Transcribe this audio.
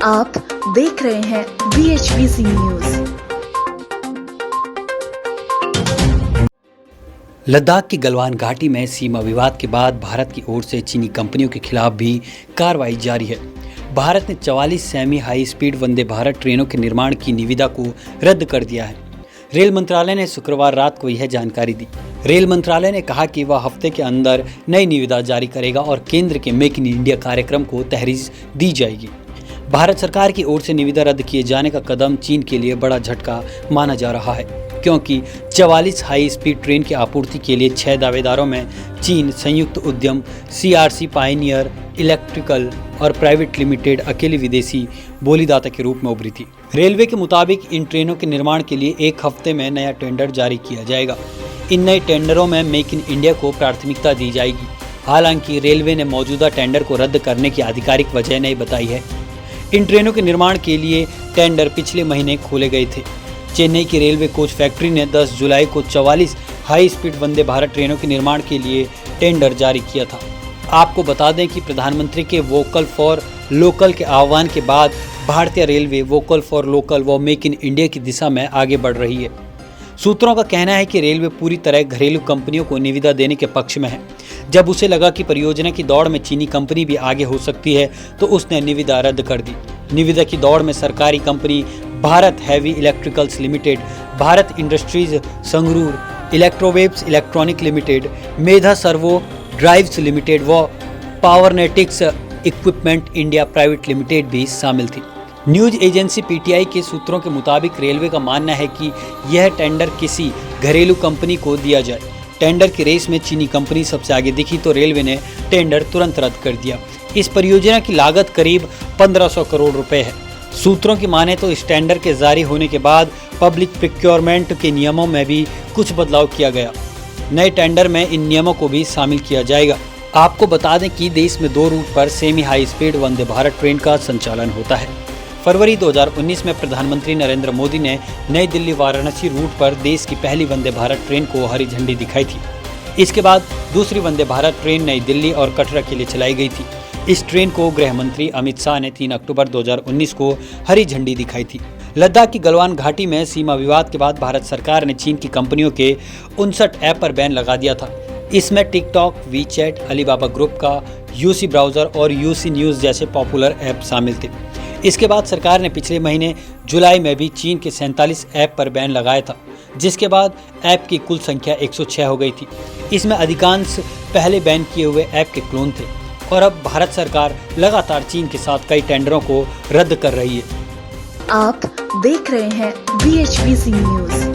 आप देख रहे हैं BHPC न्यूज। लद्दाख की गलवान घाटी में सीमा विवाद के बाद भारत की ओर से चीनी कंपनियों के खिलाफ भी कार्रवाई जारी है। भारत ने 44 semi high speed Vande Bharat ट्रेनों के निर्माण की निविदा को रद्द कर दिया है। रेल मंत्रालय ने शुक्रवार रात को यह जानकारी दी। रेल मंत्रालय ने कहा कि वह हफ्ते के अंदर नई निविदा जारी करेगा और केंद्र के मेक इन इंडिया कार्यक्रम को तहरीर दी जाएगी। भारत सरकार की ओर से निविदा रद्द किए जाने का कदम चीन के लिए बड़ा झटका माना जा रहा है, क्योंकि 44 हाई स्पीड ट्रेन की आपूर्ति के लिए 6 दावेदारों में चीन, संयुक्त उद्यम, CRC पायनियर इलेक्ट्रिकल और प्राइवेट लिमिटेड अकेले विदेशी बोलीदाता के रूप में उभरी थी। रेलवे के मुताबिक इन ट्रेनों के निर्माण के लिए एक हफ्ते में नया टेंडर जारी किया जाएगा। इन नए टेंडरों में मेक इन इंडिया को प्राथमिकता दी जाएगी। हालांकि रेलवे ने मौजूदा टेंडर को रद्द करने की आधिकारिक वजह नहीं बताई है। इन ट्रेनों के निर्माण के लिए टेंडर पिछले महीने खोले गए थे। चेन्नई की रेलवे कोच फैक्ट्री ने 10 जुलाई को 44 हाई स्पीड वंदे भारत ट्रेनों के निर्माण के लिए टेंडर जारी किया था। आपको बता दें कि प्रधानमंत्री के वोकल फॉर लोकल के आह्वान के बाद भारतीय रेलवे वोकल फॉर लोकल व मेक इन इंडिया की दिशा में आगे बढ़ रही है। सूत्रों का कहना है कि रेलवे पूरी तरह घरेलू कंपनियों को निविदा देने के पक्ष में है। जब उसे लगा कि परियोजना की दौड़ में चीनी कंपनी भी आगे हो सकती है, तो उसने निविदा रद्द कर दी। निविदा की दौड़ में सरकारी company Bharat heavy electricals limited, Bharat industries Sangrur, electrowaves electronic limited, Medha servo drives limited व Powernetics equipment India private limited भी शामिल थी। न्यूज एजेंसी PTI के सूत्रों के मुताबिक रेलवे का मानना है कि यह टेंडर किसी घरेलू कंपनी को दिया जाए। टेंडर की रेस में चीनी कंपनी सबसे आगे दिखी तो रेलवे ने टेंडर तुरंत रद्द कर दिया। इस परियोजना की लागत करीब 1500 करोड़ रुपए है। सूत्रों की माने तो इस टेंडर के जारी होने के बाद पब्लिक प्रोक्योरमेंट के नियमों में भी कुछ बदलाव किया गया। नए टेंडर में इन नियमों को भी शामिल किया जाएगा। आपको बता दें कि देश में 2 रूट पर semi high speed Vande Bharat train का संचालन होता है। फरवरी 2019 में प्रधानमंत्री नरेंद्र मोदी ने नई दिल्ली वाराणसी रूट पर देश की पहली वंदे भारत ट्रेन को हरी झंडी दिखाई थी। इसके बाद दूसरी वंदे भारत ट्रेन नई दिल्ली और कटरा के लिए चलाई गई थी। इस ट्रेन को गृह मंत्री अमित शाह ने 3 अक्टूबर 2019 को हरी झंडी दिखाई थी। लद्दाख की गलवान घाटी में सीमा विवाद के बाद भारत सरकार ने चीन की कंपनियों के 59 ऐप पर बैन लगा दिया था। इसमें टिकटॉक, वीचैट, अलीबाबा ग्रुप का UC ब्राउजर और UC न्यूज़ जैसे पॉपुलर ऐप शामिल थे। इसके बाद सरकार ने पिछले महीने जुलाई में भी चीन के 47 ऐप पर बैन लगाया था, जिसके बाद ऐप की कुल संख्या 106 हो गई थी। इसमें अधिकांश पहले बैन किए हुए ऐप के क्लोन थे और अब भारत सरकार लगातार चीन के साथ कई टेंडरों को रद्द कर रही है। आप देख रहे हैं BHPC न्यूज।